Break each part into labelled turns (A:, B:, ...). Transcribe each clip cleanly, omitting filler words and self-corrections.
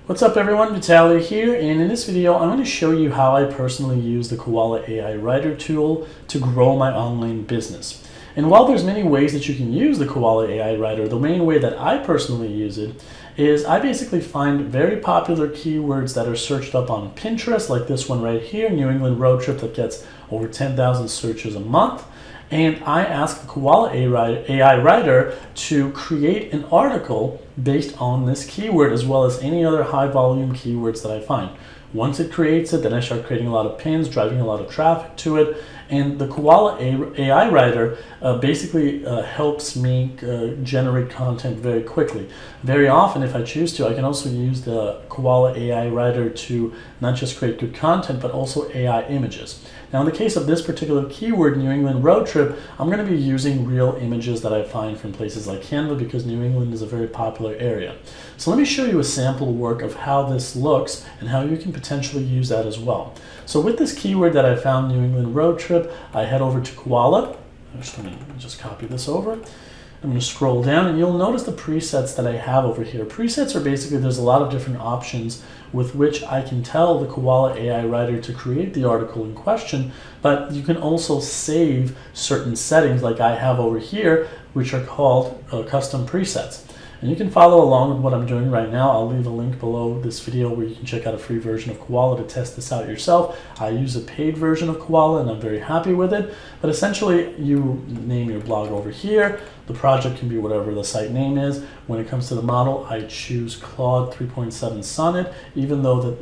A: What's up everyone, Vitaly here, and in this video I'm going to show you how I personally use the Koala AI Writer tool to grow my online business. And while there's many ways that you can use the Koala AI Writer, the main way that I personally use it is I basically find very popular keywords that are searched up on Pinterest, like this one right here, New England road trip, that gets over 10,000 searches a month. And I ask the Koala AI Writer to create an article based on this keyword as well as any other high volume keywords that I find. Once it creates it, then I start creating a lot of pins, driving a lot of traffic to it, and the Koala AI Writer basically helps me generate content very quickly. Very often, if I choose to, I can also use the Koala AI Writer to not just create good content, but also AI images. Now, in the case of this particular keyword, New England road trip, I'm going to be using real images that I find from places like Canva because New England is a very popular area. So let me show you a sample work of how this looks and how you can potentially use that as well. So with this keyword that I found, New England road trip, I head over to Koala. Let me just copy this over. I'm going to scroll down and you'll notice the presets that I have over here. Presets are basically, there's a lot of different options with which I can tell the Koala AI Writer to create the article in question, but you can also save certain settings like I have over here, which are called custom presets. And you can follow along with what I'm doing right now. I'll leave a link below this video where you can check out a free version of Koala to test this out yourself. I use a paid version of Koala and I'm very happy with it. But essentially, you name your blog over here. The project can be whatever the site name is. When it comes to the model, I choose Claude 3.7 Sonnet, even though the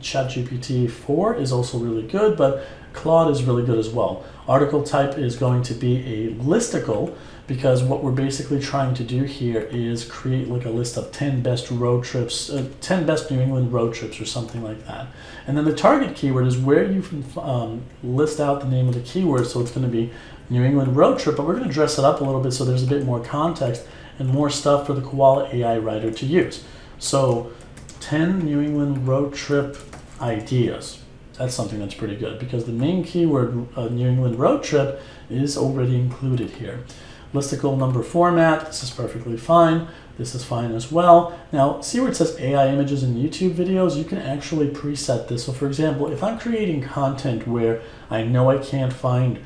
A: ChatGPT 4 is also really good, but Claude is really good as well. Article type is going to be a listicle, because what we're basically trying to do here is create like a list of 10 best road trips, 10 best New England road trips or something like that. And then the target keyword is where you can list out the name of the keyword. So it's going to be New England road trip, but we're going to dress it up a little bit so there's a bit more context and more stuff for the Koala AI Writer to use. So 10 New England road trip ideas. That's something that's pretty good because the main keyword New England road trip is already included here. Listicle number format, this is perfectly fine. This is fine as well. Now, see where it says AI images in YouTube videos? You can actually preset this. So for example, if I'm creating content where I know I can't find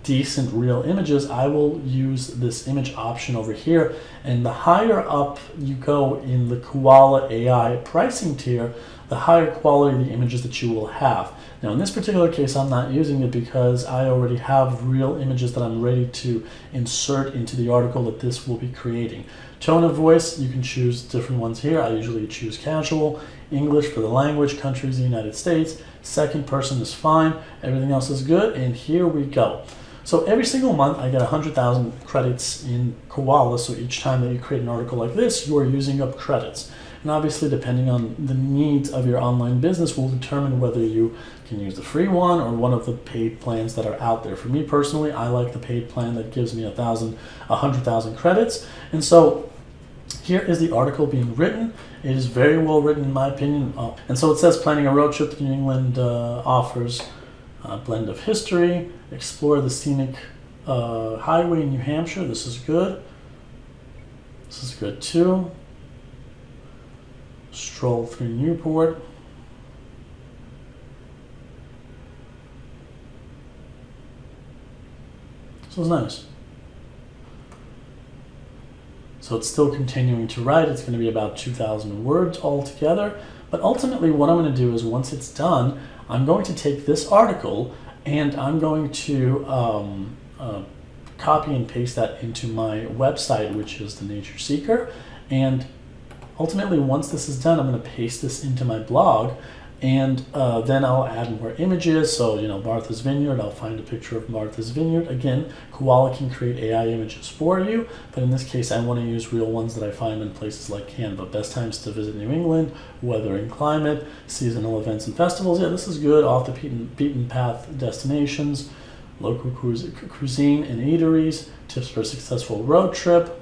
A: decent real images, I will use this image option over here. And the higher up you go in the Koala AI pricing tier, the higher quality the images that you will have. Now in this particular case, I'm not using it because I already have real images that I'm ready to insert into the article that this will be creating. Tone of voice, you can choose different ones here. I usually choose casual. English for the language, countries, the United States. Second person is fine. Everything else is good. And here we go. So every single month I get 100,000 credits in Koala. So each time that you create an article like this, you are using up credits. And obviously, depending on the needs of your online business will determine whether you can use the free one or one of the paid plans that are out there. For me personally, I like the paid plan that gives me 100,000 credits. And so here is the article being written. It is very well written in my opinion. And so it says, planning a road trip to New England offers a blend of history, explore the scenic highway in New Hampshire. This is good. This is good too. Stroll through Newport. This was nice. So it's still continuing to write. It's going to be about 2,000 words altogether. But ultimately what I'm going to do is once it's done, I'm going to take this article and I'm going to copy and paste that into my website, which is the Nature Seeker. And ultimately, once this is done, I'm going to paste this into my blog, and then I'll add more images. So, Martha's Vineyard, I'll find a picture of Martha's Vineyard. Again, Koala can create AI images for you, but in this case, I want to use real ones that I find in places like Canva. Best times to visit New England, weather and climate, seasonal events and festivals. Yeah, this is good. Off the beaten path destinations, local cuisine and eateries, tips for a successful road trip.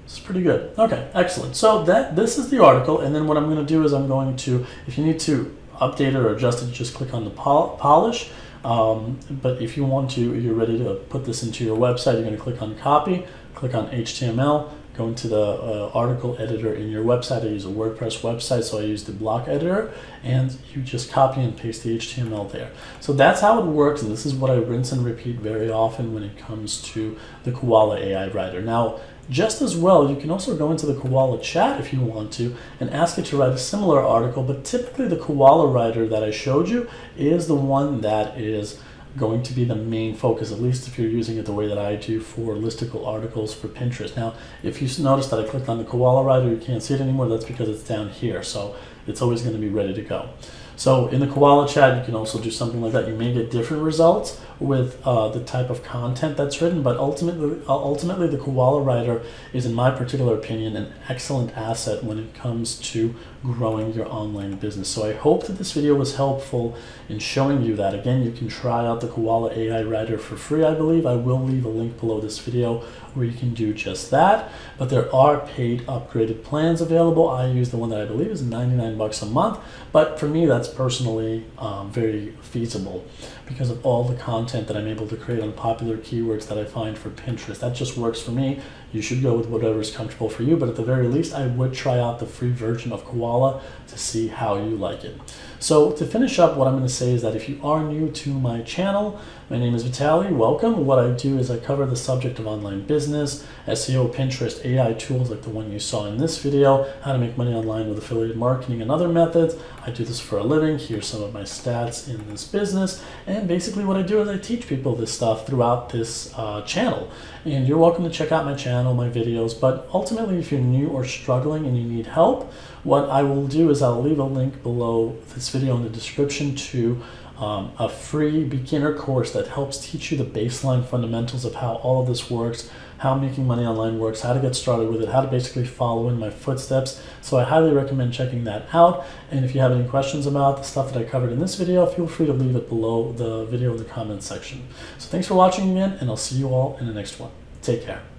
A: It's pretty good. Okay, excellent. So this is the article, and then what I'm going to do is I'm going to, if you need to update it or adjust it, just click on the polish. But if you want to, you're ready to put this into your website, you're going to click on copy, click on HTML, go into the article editor in your website. I use a WordPress website, so I use the block editor, and you just copy and paste the HTML there. So that's how it works, and this is what I rinse and repeat very often when it comes to the Koala AI Writer. Now, just as well, you can also go into the Koala chat if you want to and ask it to write a similar article, but typically the Koala Writer that I showed you is the one that is going to be the main focus, at least if you're using it the way that I do for listicle articles for Pinterest. Now, if you notice that I clicked on the Koala Writer, you can't see it anymore, that's because it's down here, so it's always going to be ready to go. So in the Koala chat, you can also do something like that. You may get different results with the type of content that's written, but ultimately the Koala Writer is, in my particular opinion, an excellent asset when it comes to growing your online business. So I hope that this video was helpful in showing you that. Again, you can try out the Koala AI Writer for free, I believe. I will leave a link below this video where you can do just that, but there are paid upgraded plans available. I use the one that I believe is 99 bucks a month, but for me that's personally very feasible because of all the content that I'm able to create on popular keywords that I find for Pinterest. That just works for me. You should go with whatever is comfortable for you, but at the very least I would try out the free version of Koala to see how you like it. So to finish up, what I'm going to say is that if you are new to my channel, my name is Vitaly, welcome. What I do is I cover the subject of online business, SEO, Pinterest, AI tools like the one you saw in this video, how to make money online with affiliate marketing and other methods. I do this for a living. Here's some of my stats in this business. And basically what I do is I teach people this stuff throughout this channel. And you're welcome to check out my channel, my videos, but ultimately if you're new or struggling and you need help, what I will do is I'll leave a link below this video in the description to a free beginner course that helps teach you the baseline fundamentals of how all of this works, how making money online works, how to get started with it, how to basically follow in my footsteps. So I highly recommend checking that out. And if you have any questions about the stuff that I covered in this video, feel free to leave it below the video in the comments section. So thanks for watching again, and I'll see you all in the next one. Take care.